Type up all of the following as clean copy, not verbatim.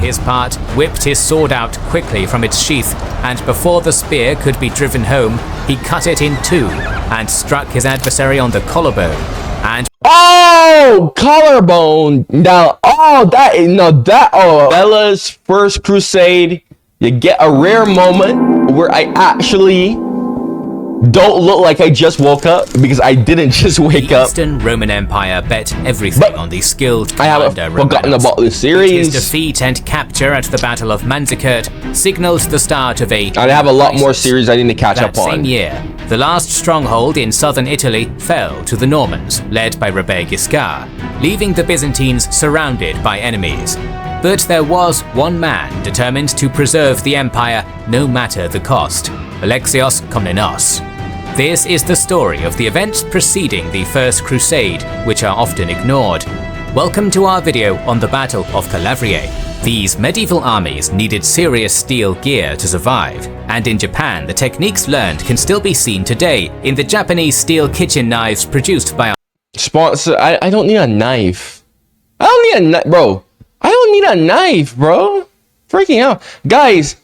his part, whipped his sword out quickly from its sheath, and before the spear could be driven home, he cut it in two and struck his adversary on the collarbone. And oh, collarbone! Now, Bella's first crusade. You get a rare moment where I actually don't look like I just woke up, because I didn't just wake up. The Eastern Roman Empire bet everything on the skilled I haven't forgotten about this series. His defeat and capture at the Battle of Manzikert signaled the start of a... I have a lot more series I need to catch up on. That same year, the last stronghold in southern Italy fell to the Normans, led by Rebbe Giscard, leaving the Byzantines surrounded by enemies. But there was one man determined to preserve the empire no matter the cost: Alexios Komnenos. This is the story of the events preceding the First Crusade, which are often ignored. Welcome to our video on the Battle of Calabria. These medieval armies needed serious steel gear to survive, and in Japan the techniques learned can still be seen today in the Japanese steel kitchen knives produced by... Sponsor, I don't need a knife. I don't need a knife, bro. I don't need a knife, bro. Freaking hell. Guys,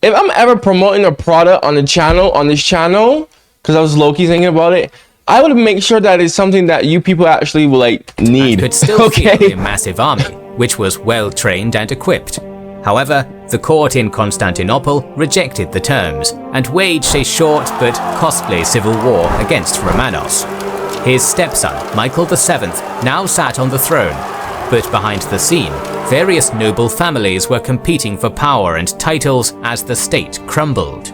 if I'm ever promoting a product on this channel, because I was low-key thinking about it, I would make sure that it's something that you people actually will need. And could still field a massive army, which was well trained and equipped. However, the court in Constantinople rejected the terms and waged a short but costly civil war against Romanos. His stepson, Michael VII, now sat on the throne, but behind the scene, various noble families were competing for power and titles as the state crumbled.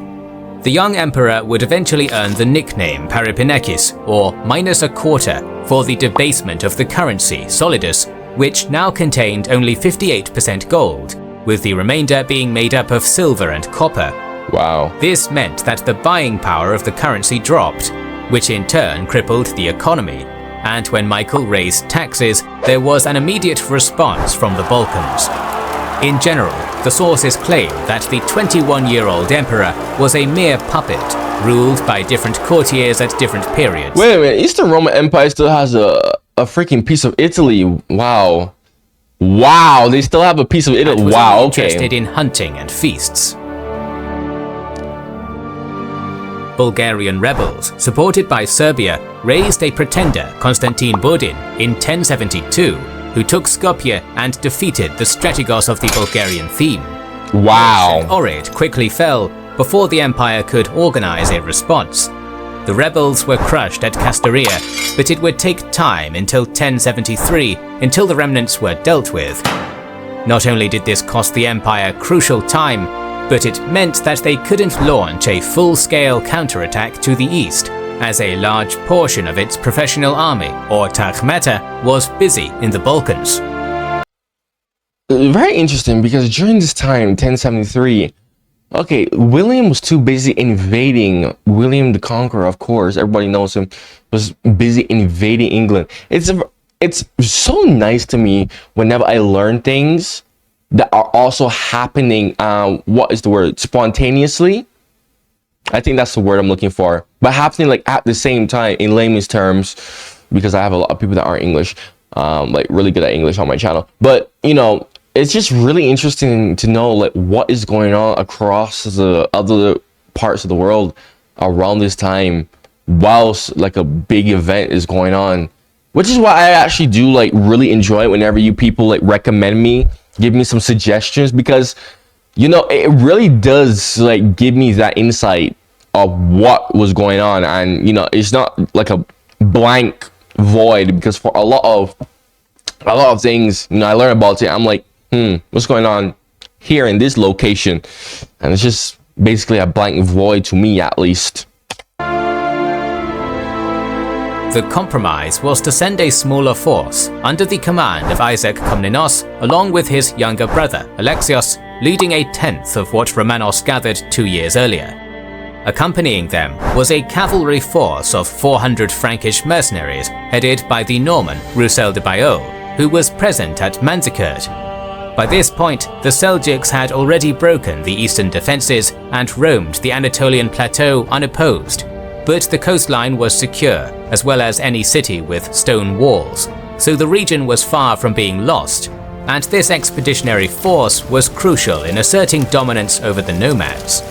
The young emperor would eventually earn the nickname Peripenekis, or minus a quarter, for the debasement of the currency solidus, which now contained only 58% gold, with the remainder being made up of silver and copper. Wow. This meant that the buying power of the currency dropped, which in turn crippled the economy. And when Michael raised taxes, there was an immediate response from the Balkans. In general, the sources claim that the 21-year-old emperor was a mere puppet, ruled by different courtiers at different periods. Wait a minute, Eastern Roman Empire still has a freaking piece of Italy. Wow. Wow, they still have a piece of Italy. Wow, okay. Interested in hunting and feasts. Bulgarian rebels, supported by Serbia, raised a pretender, Constantine Bodin, in 1072, who took Skopje and defeated the strategos of the Bulgarian theme. Wow. Ohrid quickly fell before the empire could organize a response. The rebels were crushed at Castoria, but it would take time until 1073 until the remnants were dealt with. Not only did this cost the empire crucial time, but it meant that they couldn't launch a full-scale counterattack to the east, as a large portion of its professional army, or Takhmeta, was busy in the Balkans. Very interesting, because during this time, 1073, okay, William was too busy invading. William the Conqueror, of course, everybody knows him, was busy invading England. It's so nice to me whenever I learn things that are also happening, what is the word, spontaneously. I think that's the word I'm looking for, but happening like at the same time in layman's terms, because I have a lot of people that aren't English, like really good at English on my channel. But you know, it's just really interesting to know like what is going on across the other parts of the world around this time, whilst like a big event is going on, which is why I actually do like really enjoy it whenever you people like recommend me, give me some suggestions, because you know it really does like give me that insight of what was going on. And you know, it's not like a blank void, because for a lot of things, you know, I learn about it, I'm like, what's going on here in this location? And it's just basically a blank void to me, at least. The compromise was to send a smaller force under the command of Isaac Komnenos, along with his younger brother Alexios, leading a tenth of what Romanos gathered 2 years earlier. Accompanying them was a cavalry force of 400 Frankish mercenaries headed by the Norman Roussel de Bayeul, who was present at Manzikert. By this point, the Seljuks had already broken the eastern defences and roamed the Anatolian plateau unopposed. But the coastline was secure, as well as any city with stone walls, so the region was far from being lost. and this expeditionary force was crucial in asserting dominance over the nomads.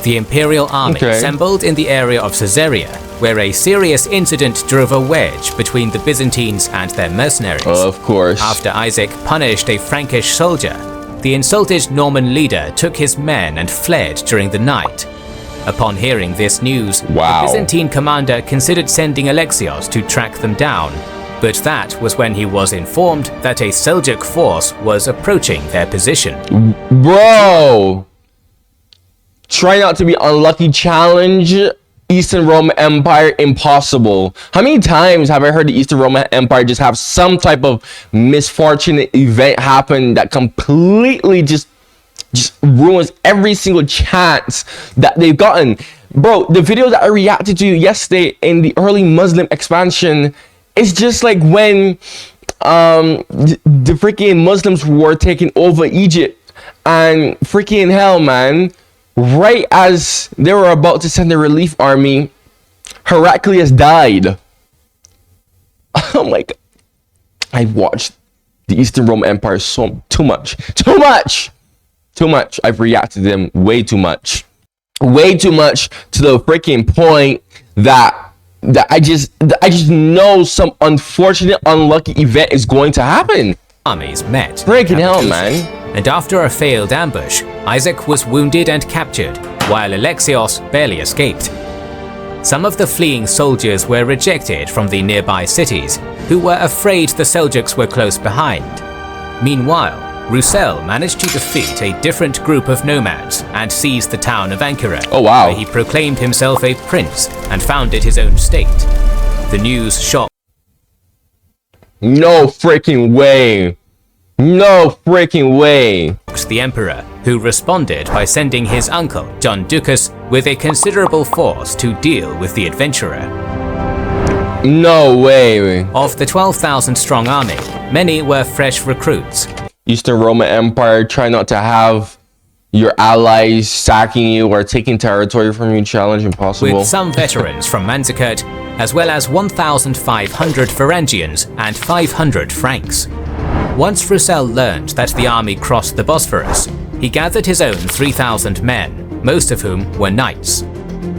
The imperial army assembled in the area of Caesarea, where a serious incident drove a wedge between the Byzantines and their mercenaries. Of course. After Isaac punished a Frankish soldier, the insulted Norman leader took his men and fled during the night. Upon hearing this news, the Byzantine commander considered sending Alexios to track them down, but that was when he was informed that a Seljuk force was approaching their position. Bro! Try not to be unlucky challenge. Eastern Roman Empire, impossible. How many times have I heard the Eastern Roman Empire just have some type of misfortunate event happen that completely just ruins every single chance that they've gotten? Bro, the video that I reacted to yesterday in the early Muslim expansion is just like when the freaking Muslims were taking over Egypt, and freaking hell, man, right as they were about to send a relief army, Heraclius died. Oh my god. I watched the Eastern Roman Empire too much. I've reacted to them way too much to the freaking point that I just know some unfortunate, unlucky event is going to happen. Armies met. Freaking hell, man. And after a failed ambush, Isaac was wounded and captured, while Alexios barely escaped. Some of the fleeing soldiers were rejected from the nearby cities, who were afraid the Seljuks were close behind. Meanwhile, Roussel managed to defeat a different group of nomads and seize the town of Ankara, where he proclaimed himself a prince and founded his own state. The news shocked. No freaking way. No freaking way. The emperor, who responded by sending his uncle, John Ducas, with a considerable force to deal with the adventurer. No way. Of the 12,000 strong army, many were fresh recruits. Eastern Roman Empire, try not to have your allies sacking you or taking territory from you, challenge impossible. With some veterans from Manzikert, as well as 1,500 Varangians and 500 Franks. Once Roussel learned that the army crossed the Bosphorus, he gathered his own 3,000 men, most of whom were knights.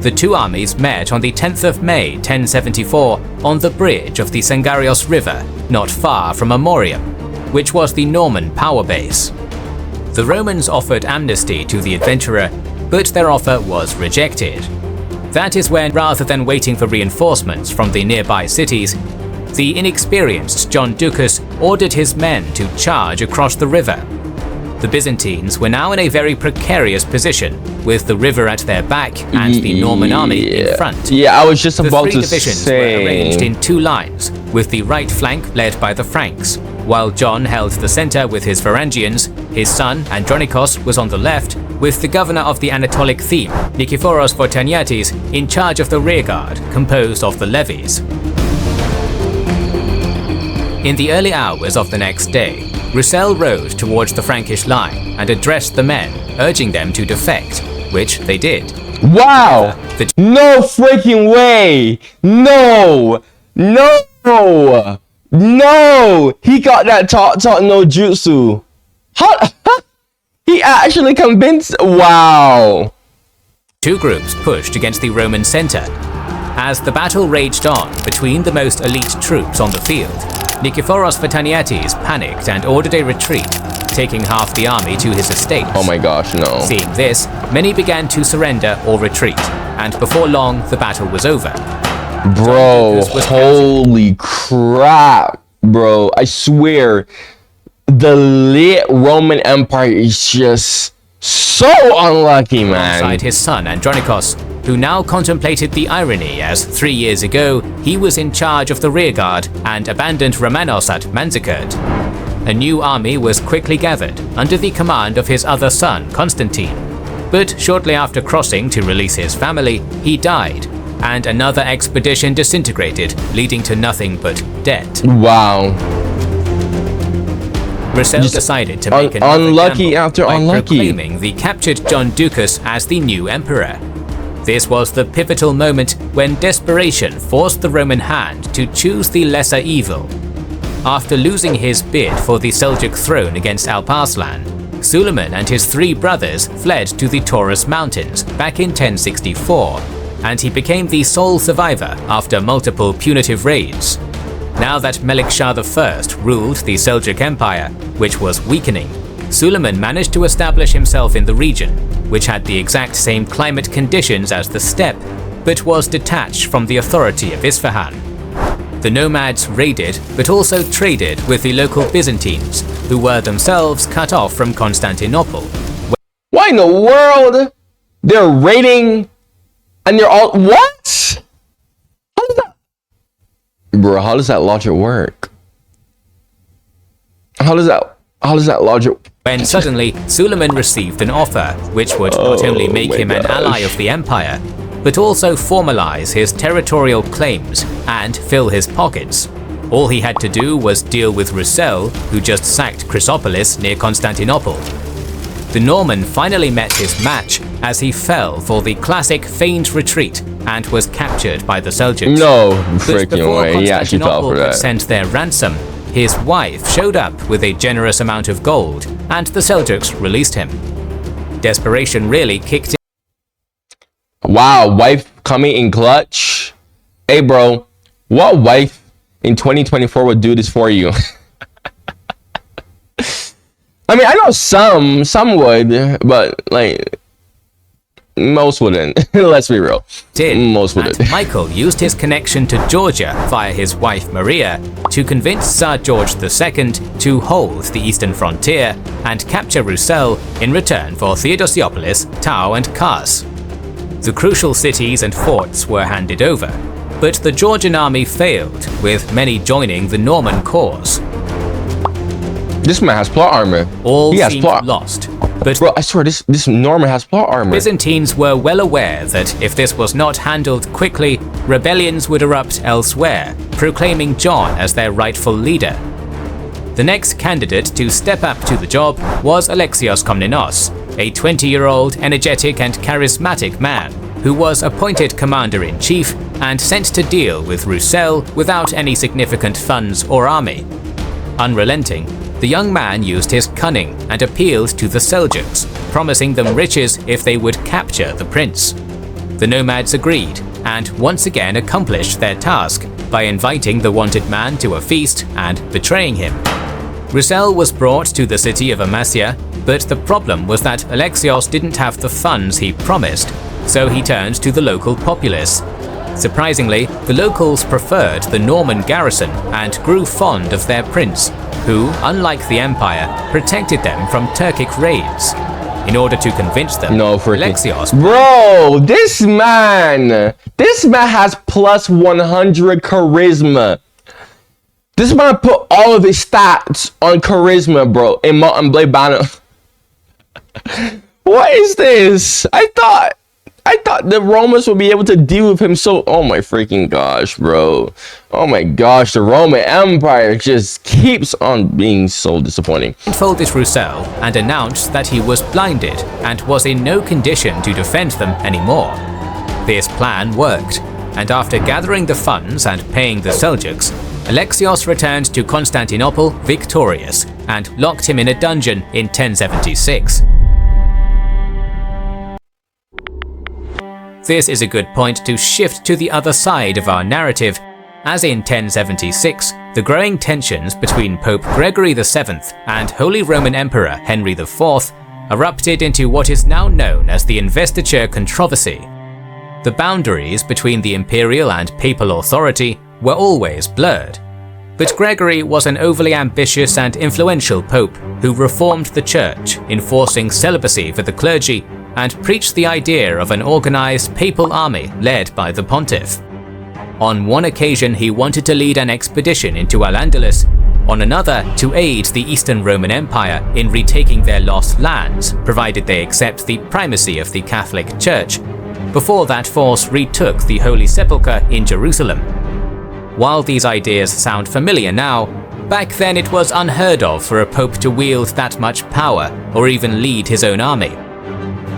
The two armies met on the 10th of May 1074 on the bridge of the Sangarios River, not far from Amorium, which was the Norman power base. The Romans offered amnesty to the adventurer, but their offer was rejected. That is when, rather than waiting for reinforcements from the nearby cities, the inexperienced John Ducas ordered his men to charge across the river. The Byzantines were now in a very precarious position, with the river at their back and the Norman army in front. Yeah, I was just about to say. The three divisions were arranged in two lines, with the right flank led by the Franks, while John held the center with his Varangians. His son, Andronikos, was on the left, with the governor of the Anatolic theme, Nikephoros Vortaniates, in charge of the rearguard, composed of the levies. In the early hours of the next day, Roussel rode towards the Frankish line and addressed the men, urging them to defect, which they did. Wow! No freaking way! No! No! No! He got that talk no jutsu. How? He actually convinced. Wow! Two groups pushed against the Roman center. As the battle raged on between the most elite troops on the field, Nikephoros Vortaniates panicked and ordered a retreat, taking half the army to his estate. Oh my gosh, no. Seeing this, many began to surrender or retreat, and before long the battle was over. Bro, holy crap, bro. I swear, the late Roman Empire is just so unlucky, man. Alongside his son Andronikos, who now contemplated the irony as 3 years ago he was in charge of the rearguard and abandoned Romanos at Manzikert. A new army was quickly gathered under the command of his other son Constantine, but shortly after crossing to release his family, he died, and another expedition disintegrated, leading to nothing but debt. Wow. Roussel decided to make another unlucky gamble after by unlucky, proclaiming the captured John Ducas as the new emperor. This was the pivotal moment when desperation forced the Roman hand to choose the lesser evil. After losing his bid for the Seljuk throne against Alparslan, Suleiman and his 3 brothers fled to the Taurus Mountains back in 1064, and he became the sole survivor after multiple punitive raids. Now that Melik Shah I ruled the Seljuk Empire, which was weakening, Suleiman managed to establish himself in the region, which had the exact same climate conditions as the steppe, but was detached from the authority of Isfahan. The nomads raided, but also traded with the local Byzantines, who were themselves cut off from Constantinople. Why in the world? They're raiding and they're all... What? How does that... Bro, how does that logic work? How does that logic... When suddenly, Suleiman received an offer, which would not only make him an ally of the empire, but also formalize his territorial claims and fill his pockets. All he had to do was deal with Roussel, who just sacked Chrysopolis near Constantinople. The Norman finally met his match as he fell for the classic feigned retreat and was captured by the Seljuks. No But freaking way, he actually fell for Constantinople had that. sent their ransom, his wife showed up with a generous amount of gold, and the Seljuks released him. Desperation really kicked in. Wow, wife coming in clutch. Hey bro, what wife in 2024 would do this for you? I mean, I know some would, but like most wouldn't. Let's be real. Most wouldn't. And Michael used his connection to Georgia via his wife Maria to convince Tsar George II to hold the eastern frontier and capture Roussel in return for Theodosiopolis, Tau and Kars. The crucial cities and forts were handed over, but the Georgian army failed, with many joining the Norman cause. This man has plot armor. All he has seemed plot. lost, but Bro, I swear this Norman has plot armor. Byzantines were well aware that if this was not handled quickly, rebellions would erupt elsewhere, proclaiming John as their rightful leader. The next candidate to step up to the job was Alexios Komnenos, a 20-year-old energetic and charismatic man who was appointed commander-in-chief and sent to deal with Roussel without any significant funds or army. Unrelenting, the young man used his cunning and appealed to the Seljuks, promising them riches if they would capture the prince. The nomads agreed, and once again accomplished their task by inviting the wanted man to a feast and betraying him. Roussel was brought to the city of Amasya, but the problem was that Alexios didn't have the funds he promised, so he turned to the local populace. Surprisingly, the locals preferred the Norman garrison and grew fond of their prince, who, unlike the empire, protected them from Turkic raids. In order to convince them, Alexios... Bro, this man has plus 100 charisma. This man put all of his stats on charisma, bro, in Molten Blade Banner. What is this? I thought the Romans would be able to deal with him so... Oh my freaking gosh, bro. Oh my gosh, the Roman Empire just keeps on being so disappointing. Folded Roussel and announced that he was blinded and was in no condition to defend them anymore. This plan worked, and after gathering the funds and paying the Seljuks, Alexios returned to Constantinople victorious and locked him in a dungeon in 1076. This is a good point to shift to the other side of our narrative, as in 1076, the growing tensions between Pope Gregory VII and Holy Roman Emperor Henry IV erupted into what is now known as the Investiture Controversy. The boundaries between the imperial and papal authority were always blurred, but Gregory was an overly ambitious and influential pope who reformed the church, enforcing celibacy for the clergy, and preached the idea of an organized papal army led by the pontiff. On one occasion he wanted to lead an expedition into Al-Andalus, on another to aid the Eastern Roman Empire in retaking their lost lands, provided they accept the primacy of the Catholic Church, before that force retook the Holy Sepulchre in Jerusalem. While these ideas sound familiar now, back then it was unheard of for a pope to wield that much power or even lead his own army.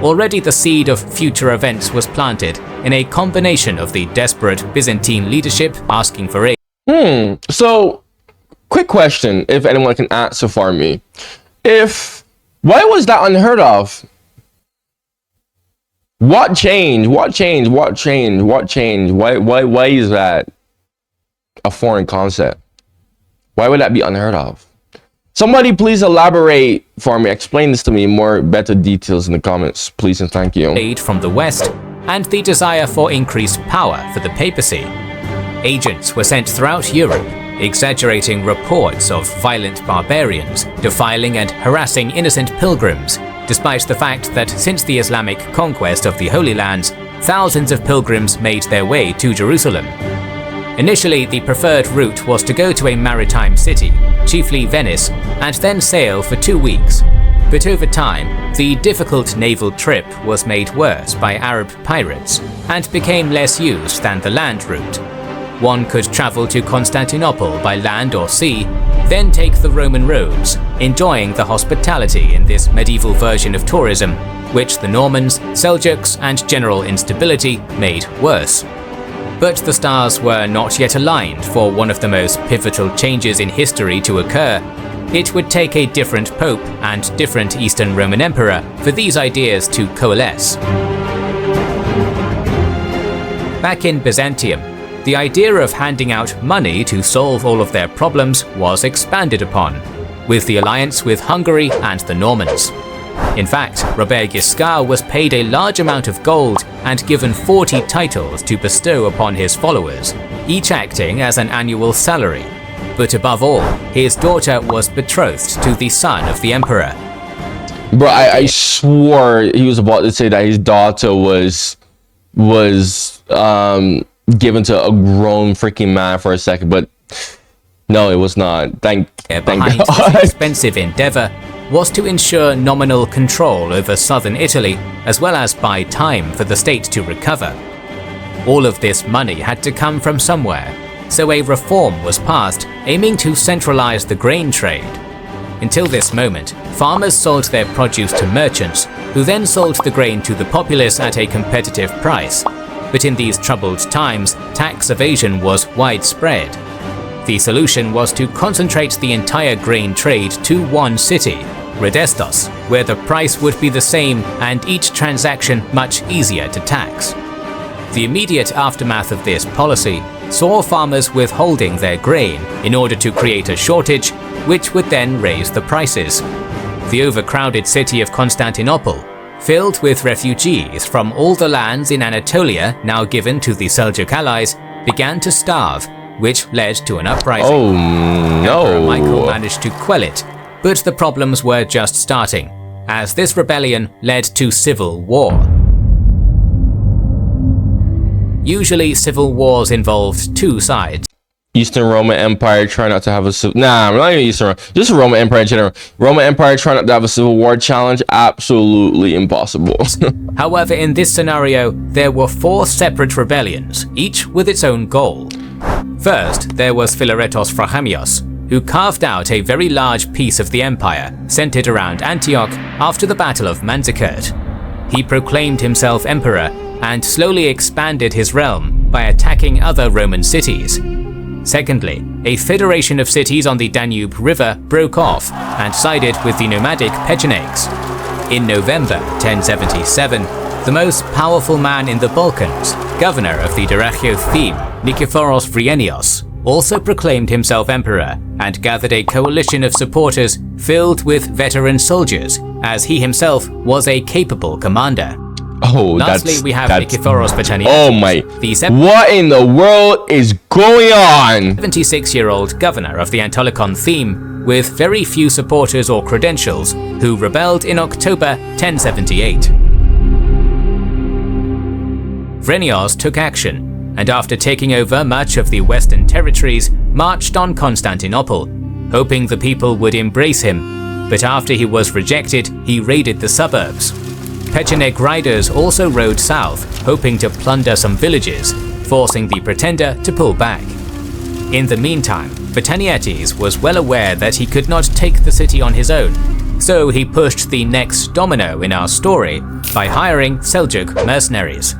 Already the seed of future events was planted in a combination of the desperate Byzantine leadership asking for aid. So, quick question, if anyone can answer for me. Why was that unheard of? What changed? What changed? What changed? What changed? Why is that a foreign concept? Why would that be unheard of? Somebody please elaborate for me. Explain this to me in better details in the comments, please and thank you. Aid from the West and the desire for increased power for the papacy. Agents were sent throughout Europe, exaggerating reports of violent barbarians defiling and harassing innocent pilgrims, despite the fact that since the Islamic conquest of the Holy Lands, thousands of pilgrims made their way to Jerusalem. Initially, the preferred route was to go to a maritime city, chiefly Venice, and then sail for 2 weeks. But over time, the difficult naval trip was made worse by Arab pirates and became less used than the land route. One could travel to Constantinople by land or sea, then take the Roman roads, enjoying the hospitality in this medieval version of tourism, which the Normans, Seljuks, and general instability made worse. But the stars were not yet aligned for one of the most pivotal changes in history to occur. It would take a different pope and different Eastern Roman emperor for these ideas to coalesce. Back in Byzantium, the idea of handing out money to solve all of their problems was expanded upon, with the alliance with Hungary and the Normans. In fact, Robert Guiscard was paid a large amount of gold and given 40 titles to bestow upon his followers, each acting as an annual salary. But above all, his daughter was betrothed to the son of the emperor. Bro, I swore he was about to say that his daughter was given to a grown freaking man for a second, but no, it was not. Thank Behind God. this expensive endeavor was to ensure nominal control over southern Italy, as well as buy time for the state to recover. All of this money had to come from somewhere, so a reform was passed aiming to centralize the grain trade. Until this moment, farmers sold their produce to merchants, who then sold the grain to the populace at a competitive price. But in these troubled times, tax evasion was widespread. The solution was to concentrate the entire grain trade to one city, Redestos, where the price would be the same and each transaction much easier to tax. The immediate aftermath of this policy saw farmers withholding their grain in order to create a shortage, which would then raise the prices. The overcrowded city of Constantinople, filled with refugees from all the lands in Anatolia now given to the Seljuk allies, began to starve, which led to an uprising. Oh no! Emperor Michael managed to quell it, but the problems were just starting, as this rebellion led to civil war. Usually, civil wars involved two sides. Eastern Roman Empire trying not to have a civil... Nah, not even Eastern Roman. Just Roman Empire in general. Roman Empire trying not to have a civil war challenge. Absolutely impossible. However, in this scenario, there were 4 separate rebellions, each with its own goal. First, there was Philaretos Frachamios, who carved out a very large piece of the empire, centered around Antioch after the Battle of Manzikert. He proclaimed himself emperor and slowly expanded his realm by attacking other Roman cities. Secondly, a federation of cities on the Danube River broke off and sided with the nomadic Pechenegs. In November 1077, the most powerful man in the Balkans, governor of the Dyrrhachiot theme, Nikephoros Vrienios, also proclaimed himself emperor and gathered a coalition of supporters filled with veteran soldiers, as he himself was a capable commander. Oh, lastly, we have Nikephoros Pachaniatis. Oh my! What in the world is going on? 76-year-old governor of the Antolikon theme, with very few supporters or credentials, who rebelled in October 1078. Vrenios took action, and after taking over much of the western territories, marched on Constantinople, hoping the people would embrace him. But after he was rejected, he raided the suburbs. Pecheneg riders also rode south, hoping to plunder some villages, forcing the pretender to pull back. In the meantime, Vataniates was well aware that he could not take the city on his own, so he pushed the next domino in our story by hiring Seljuk mercenaries.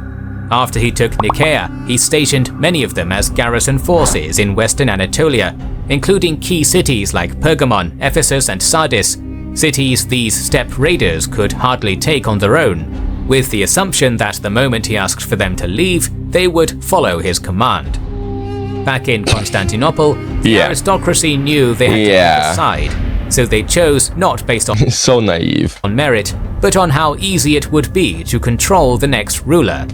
After he took Nicaea, he stationed many of them as garrison forces in western Anatolia, including key cities like Pergamon, Ephesus, and Sardis, cities these steppe raiders could hardly take on their own, with the assumption that the moment he asked for them to leave, they would follow his command. Back in Constantinople, the aristocracy knew they had to pick a side, so they chose not based on so naive on merit, but on how easy it would be to control the next ruler.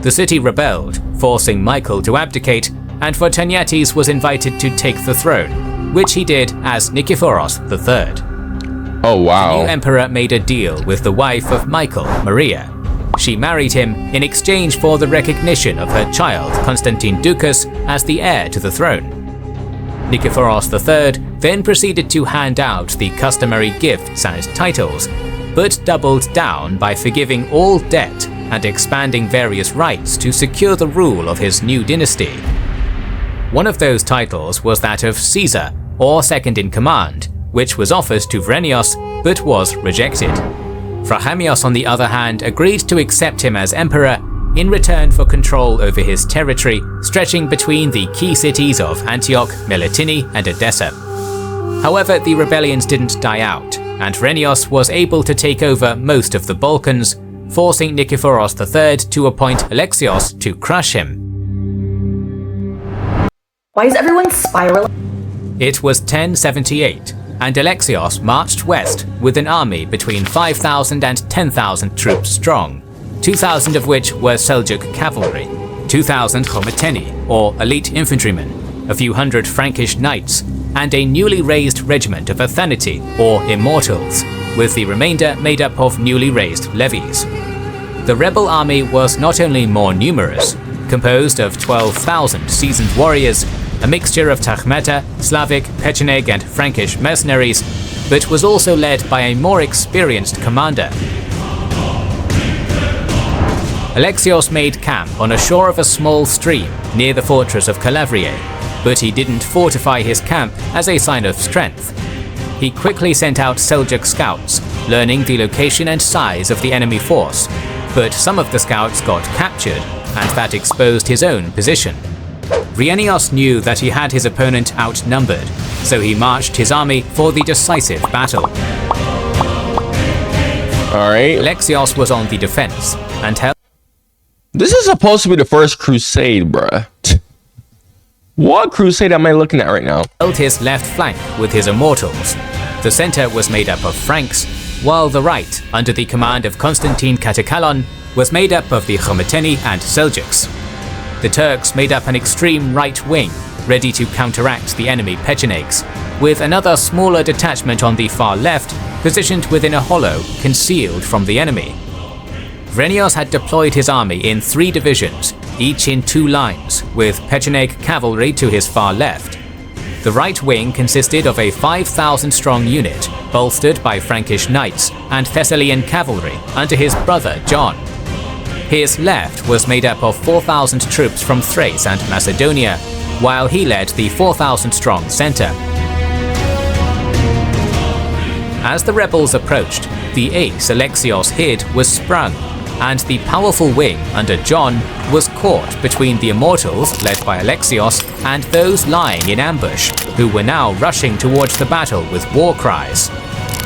The city rebelled, forcing Michael to abdicate, and Photaniates was invited to take the throne, which he did as Nikephoros III. Oh wow. The new emperor made a deal with the wife of Michael, Maria. She married him in exchange for the recognition of her child, Constantine Ducas, as the heir to the throne. Nikephoros III then proceeded to hand out the customary gifts and titles, but doubled down by forgiving all debt and expanding various rights to secure the rule of his new dynasty. One of those titles was that of Caesar, or second in command, which was offered to Vrenios but was rejected. Phrahamios, on the other hand, agreed to accept him as emperor in return for control over his territory stretching between the key cities of Antioch, Melitene, and Edessa. However, the rebellions didn't die out, and Vrenios was able to take over most of the Balkans, forcing Nikephoros III to appoint Alexios to crush him. Why is everyone spiraling? It was 1078, and Alexios marched west with an army between 5,000 and 10,000 troops strong, 2,000 of which were Seljuk cavalry, 2,000 Khometeni, or elite infantrymen, a few hundred Frankish knights, and a newly raised regiment of Athanati, or immortals, with the remainder made up of newly raised levies. The rebel army was not only more numerous, composed of 12,000 seasoned warriors, a mixture of Takhmeta, Slavic, Pecheneg, and Frankish mercenaries, but was also led by a more experienced commander. Alexios made camp on a shore of a small stream near the fortress of Calabria, but he didn't fortify his camp as a sign of strength. He quickly sent out Seljuk scouts, learning the location and size of the enemy force, but some of the scouts got captured, and that exposed his own position. Vrenios knew that he had his opponent outnumbered, so he marched his army for the decisive battle. Alright. Alexios was on the defense, and held. This is supposed to be the first crusade, bruh. What crusade am I looking at right now? Held his left flank with his immortals. The center was made up of Franks, while the right, under the command of Constantine Katakalon, was made up of the Khometeni and Seljuks. The Turks made up an extreme right wing, ready to counteract the enemy Pechenegs, with another smaller detachment on the far left, positioned within a hollow, concealed from the enemy. Vrenios had deployed his army in 3 divisions, each in 2 lines, with Pecheneg cavalry to his far left. The right wing consisted of a 5,000-strong unit, bolstered by Frankish knights and Thessalian cavalry under his brother John. His left was made up of 4,000 troops from Thrace and Macedonia, while he led the 4,000-strong center. As the rebels approached, the ace Alexios hid was sprung, and the powerful wing under John was caught between the immortals led by Alexios and those lying in ambush, who were now rushing towards the battle with war cries.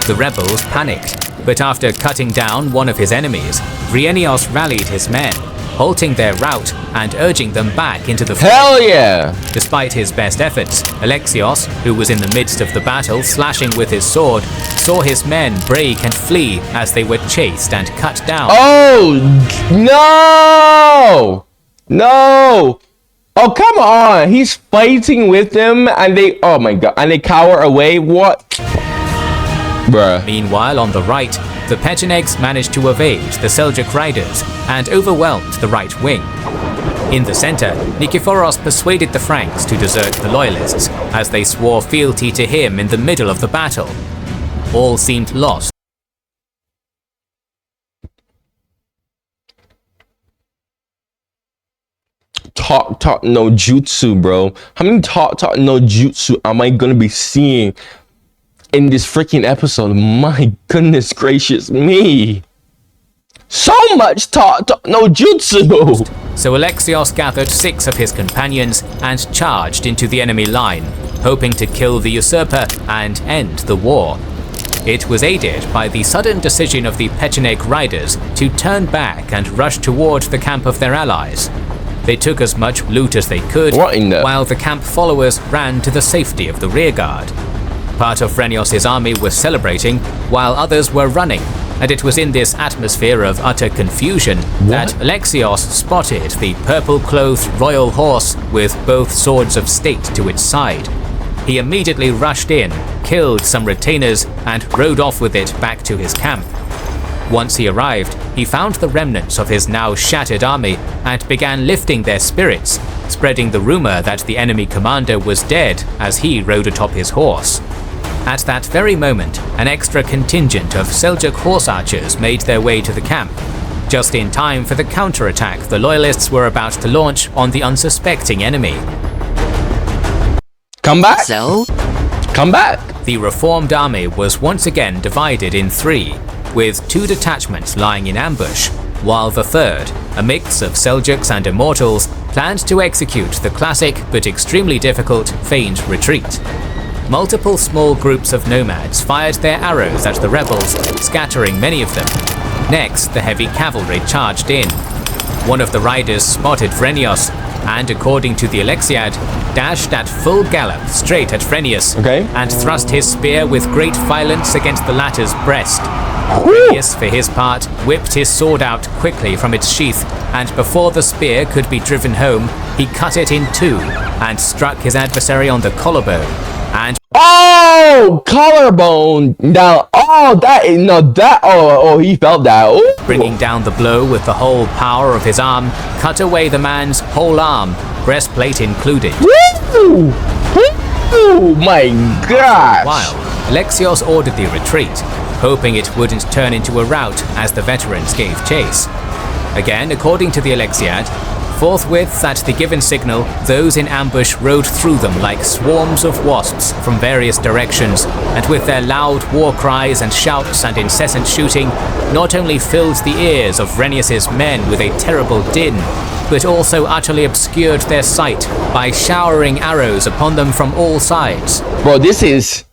The rebels panicked, but after cutting down one of his enemies, Vrenios rallied his men, halting their rout and urging them back into the fight. Hell yeah! Despite his best efforts, Alexios, who was in the midst of the battle slashing with his sword, saw his men break and flee as they were chased and cut down. Oh, no! No! Oh, come on! He's fighting with them and they, oh my god, and they cower away? What? Bruh. Meanwhile, on the right, the Pechenegs managed to evade the Seljuk riders and overwhelmed the right wing. In the center, Nikephoros persuaded the Franks to desert the loyalists, as they swore fealty to him in the middle of the battle. All seemed lost. Talk no jutsu, bro. How many talk no jutsu am I gonna be seeing in this freaking episode? My goodness gracious me. So much talk, no jutsu. So Alexios gathered 6 of his companions and charged into the enemy line, hoping to kill the usurper and end the war. It was aided by the sudden decision of the Pecheneg riders to turn back and rush toward the camp of their allies. They took as much loot as they could, while the camp followers ran to the safety of the rearguard. Part of Phrenios' army was celebrating, while others were running, and it was in this atmosphere of utter confusion that Alexios spotted the purple-clothed royal horse with both swords of state to its side. He immediately rushed in, killed some retainers, and rode off with it back to his camp. Once he arrived, he found the remnants of his now shattered army and began lifting their spirits, spreading the rumor that the enemy commander was dead as he rode atop his horse. At that very moment, an extra contingent of Seljuk horse archers made their way to the camp, just in time for the counterattack the loyalists were about to launch on the unsuspecting enemy. Come back! So? Come back! The reformed army was once again divided in 3, with 2 detachments lying in ambush, while the third, a mix of Seljuks and Immortals, planned to execute the classic but extremely difficult feigned retreat. Multiple small groups of nomads fired their arrows at the rebels, scattering many of them. Next, the heavy cavalry charged in. One of the riders spotted Phrenios, and according to the Alexiad, dashed at full gallop straight at Phrenius, and thrust his spear with great violence against the latter's breast. Phrenius, for his part, whipped his sword out quickly from its sheath, and before the spear could be driven home, he cut it in 2 and struck his adversary on the collarbone. And oh, collarbone! Now, he felt that. Ooh. Bringing down the blow with the whole power of his arm, cut away the man's whole arm, breastplate included. Woo! Oh my gosh! While Alexios ordered the retreat, hoping it wouldn't turn into a rout as the veterans gave chase. Again, according to the Alexiad, forthwith at the given signal, those in ambush rode through them like swarms of wasps from various directions, and with their loud war cries and shouts and incessant shooting, not only filled the ears of Renius's men with a terrible din, but also utterly obscured their sight by showering arrows upon them from all sides. Bro, this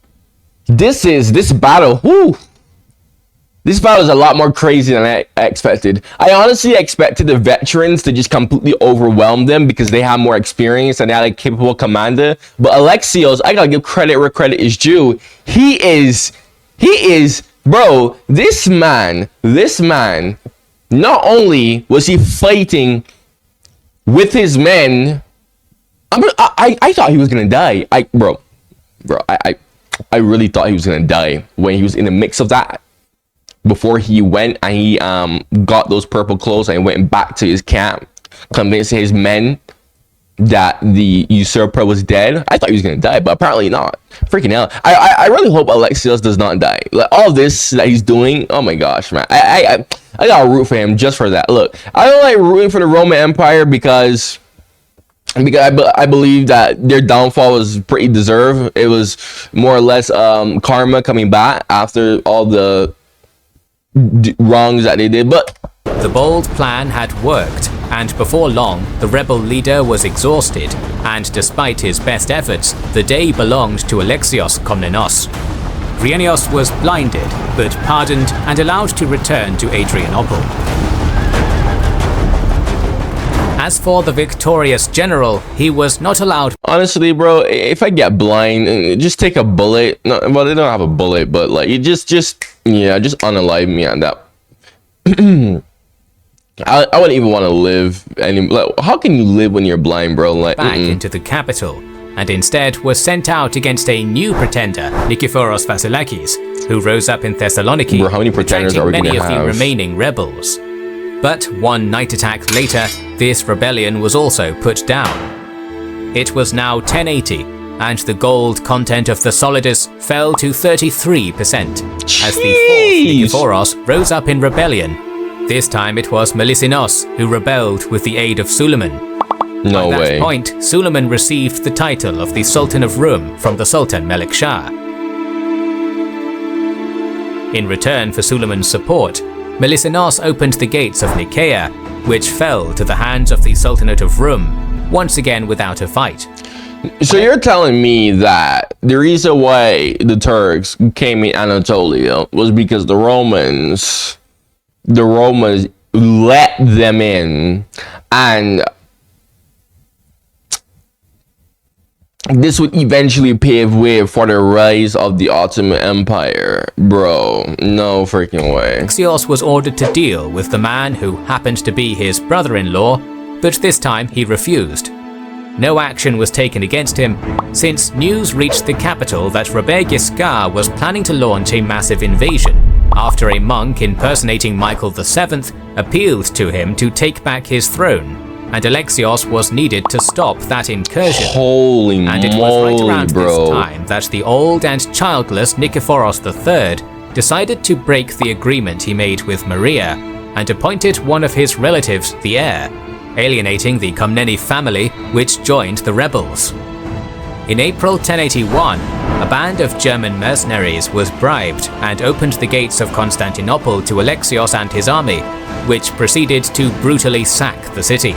battle, whoo! This battle is a lot more crazy than I expected. I honestly expected the veterans to just completely overwhelm them because they have more experience and they had a capable commander. But Alexios, I gotta give credit where credit is due. He is, bro, this man, not only was he fighting with his men, I thought he was gonna die. I really thought he was gonna die when he was in the mix of that. Before he went and he got those purple clothes and went back to his camp, convincing his men that the usurper was dead. I thought he was gonna die, but apparently not. Freaking hell! I really hope Alexios does not die. Like all this that he's doing, oh my gosh, man! I gotta root for him just for that. Look, I don't like rooting for the Roman Empire because I believe that their downfall was pretty deserved. It was more or less karma coming back after all the wrongs that they did, but the bold plan had worked, and before long the rebel leader was exhausted, and despite his best efforts, the day belonged to Alexios Komnenos. Phrenios was blinded, but pardoned and allowed to return to Adrianople. As for the victorious general, he was not allowed. Honestly, bro, if I get blind, just take a bullet. No, well, they don't have a bullet, but like you just unalive me on that. I wouldn't even want to live anymore. Like, how can you live when you're blind, bro? Like back into the capital, and instead was sent out against a new pretender, Nikephoros Vasilakis, who rose up in Thessaloniki, bro, how many pretenders are we many gonna of have? the remaining rebels. But one night attack later, this rebellion was also put down. It was now 1080, and the gold content of the Solidus fell to 33%, as the fourth Nikephoros rose up in rebellion. This time it was Melisinos who rebelled with the aid of Suleiman. No At way. that point, Suleiman received the title of the Sultan of Rum from the Sultan Melik Shah. In return for Suleiman's support, Melissenos opened the gates of Nicaea, which fell to the hands of the Sultanate of Rum, once again without a fight. So you're telling me that the reason why the Turks came in Anatolia was because the Romans let them in, and this would eventually pave way for the rise of the Ottoman Empire? Bro, no freaking way. Alexios was ordered to deal with the man who happened to be his brother-in-law, but this time he refused. No action was taken against him, since news reached the capital that Robert Guiscard was planning to launch a massive invasion after a monk impersonating Michael VII appealed to him to take back his throne, and Alexios was needed to stop that incursion. Holy and it moly, was right around bro. this time that the old and childless Nikephoros III decided to break the agreement he made with Maria and appointed one of his relatives the heir, alienating the Komneni family, which joined the rebels. In April 1081, a band of German mercenaries was bribed and opened the gates of Constantinople to Alexios and his army, which proceeded to brutally sack the city.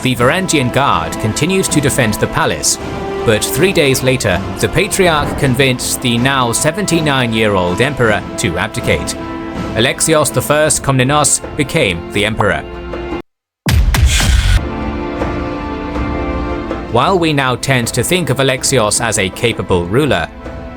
The Varangian Guard continued to defend the palace, but 3 days later, the Patriarch convinced the now 79-year-old emperor to abdicate. Alexios I Komnenos became the emperor. While we now tend to think of Alexios as a capable ruler,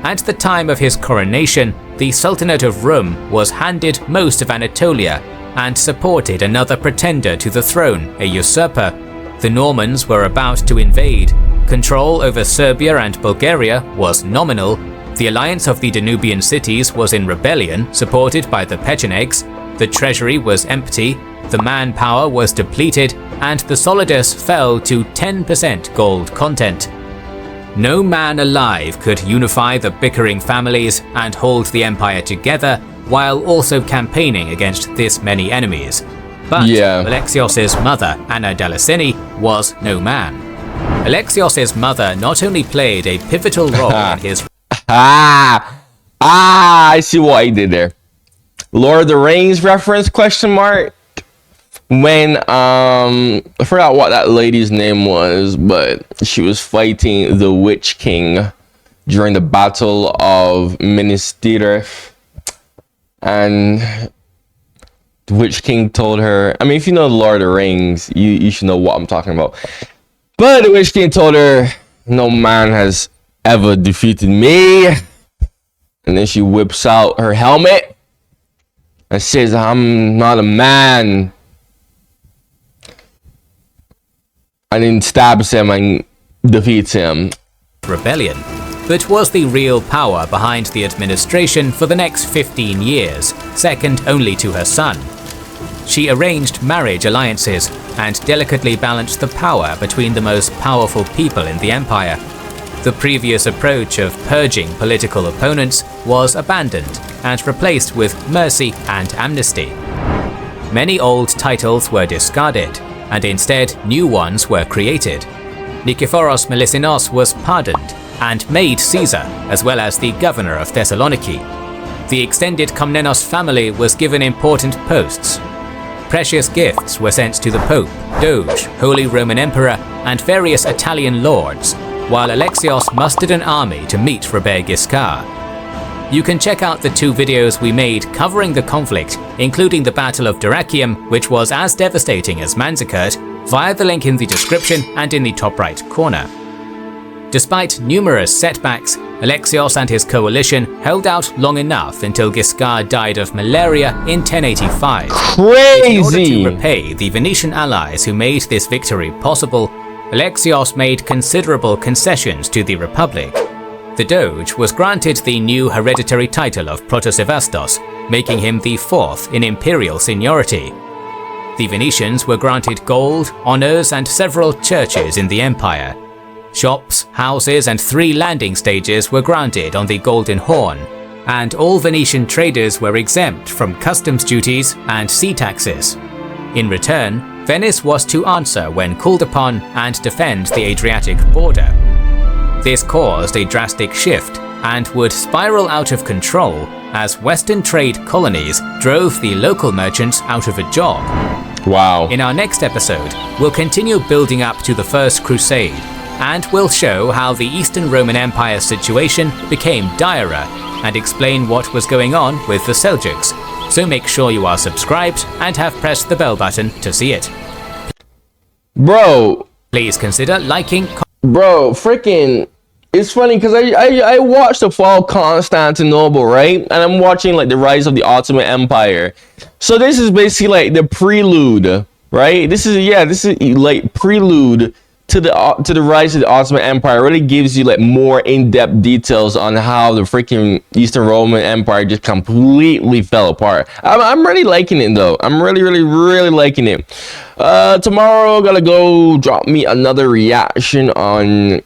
at the time of his coronation, the Sultanate of Rum was handed most of Anatolia and supported another pretender to the throne, a usurper. The Normans were about to invade. Control over Serbia and Bulgaria was nominal. The alliance of the Danubian cities was in rebellion, supported by the Pechenegs. The treasury was empty, the manpower was depleted, and the solidus fell to 10% gold content. No man alive could unify the bickering families and hold the empire together while also campaigning against this many enemies. But Alexios' mother, Anna Dalasini, was no man. Alexios' mother not only played a pivotal role in his... I see what I did there. Lord of the Rings reference, question mark? When I forgot what that lady's name was, but she was fighting the Witch King during the Battle of Minas Tirith, and the Witch King told her, I mean, if you know the Lord of the Rings, you should know what I'm talking about. But the Witch King told her, no man has ever defeated me. And then she whips out her helmet and says, I'm not a man. And then stabs him and defeats him. Rebellion, but was the real power behind the administration for the next 15 years, second only to her son. She arranged marriage alliances and delicately balanced the power between the most powerful people in the empire. The previous approach of purging political opponents was abandoned and replaced with mercy and amnesty. Many old titles were discarded, and instead new ones were created. Nikephoros Melissenos was pardoned and made Caesar, as well as the governor of Thessaloniki. The extended Komnenos family was given important posts. Precious gifts were sent to the Pope, Doge, Holy Roman Emperor, and various Italian lords, while Alexios mustered an army to meet Robert Guiscard. You can check out the 2 videos we made covering the conflict, including the Battle of Dyrrhachium, which was as devastating as Manzikert, via the link in the description and in the top right corner. Despite numerous setbacks, Alexios and his coalition held out long enough until Guiscard died of malaria in 1085. Crazy! In order to repay the Venetian allies who made this victory possible, Alexios made considerable concessions to the Republic. The Doge was granted the new hereditary title of Protosevastos, making him the 4th in imperial seniority. The Venetians were granted gold, honors, and several churches in the empire. Shops, houses, and 3 landing stages were granted on the Golden Horn, and all Venetian traders were exempt from customs duties and sea taxes. In return, Venice was to answer when called upon and defend the Adriatic border. This caused a drastic shift and would spiral out of control as Western trade colonies drove the local merchants out of a job. Wow. In our next episode, we'll continue building up to the First Crusade, and we'll show how the Eastern Roman Empire situation became direr, and explain what was going on with the Seljuks. So make sure you are subscribed and have pressed the bell button to see it. Bro. Please consider liking. Bro, freaking. It's funny because I watched the fall of Constantinople, right? And I'm watching like the rise of the Ottoman Empire. So this is basically like the prelude, right? This is like prelude to the rise of the Ottoman Empire. It really gives you like more in-depth details on how the freaking Eastern Roman Empire just completely fell apart. I'm really liking it though. I'm really liking it. Tomorrow gotta go drop me another reaction on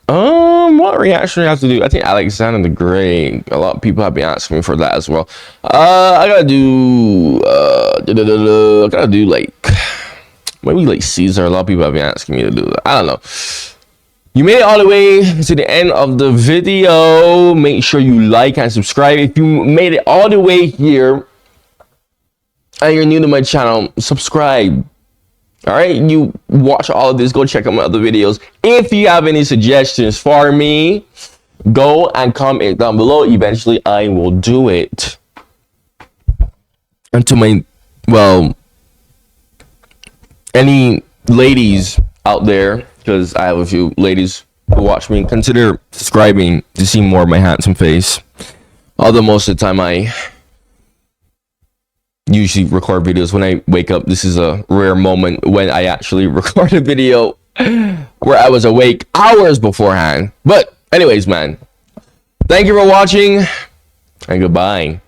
what reaction do I have to do? I think Alexander the Great. A lot of people have been asking me for that as well. I gotta do like maybe like Caesar. A lot of people have been asking me to do that. I don't know. You made it all the way to the end of the video. Make sure you like and subscribe. If you made it all the way here and you're new to my channel, subscribe. All right, you watch all of this, go check out my other videos. If you have any suggestions for me, go and comment down below. Eventually I will do it. And to my, well, any ladies out there, because I have a few ladies who watch me, consider subscribing to see more of my handsome face. Although most of the time I usually record videos when I wake up. This is a rare moment when I actually record a video where I was awake hours beforehand. But anyways, man, thank you for watching and goodbye.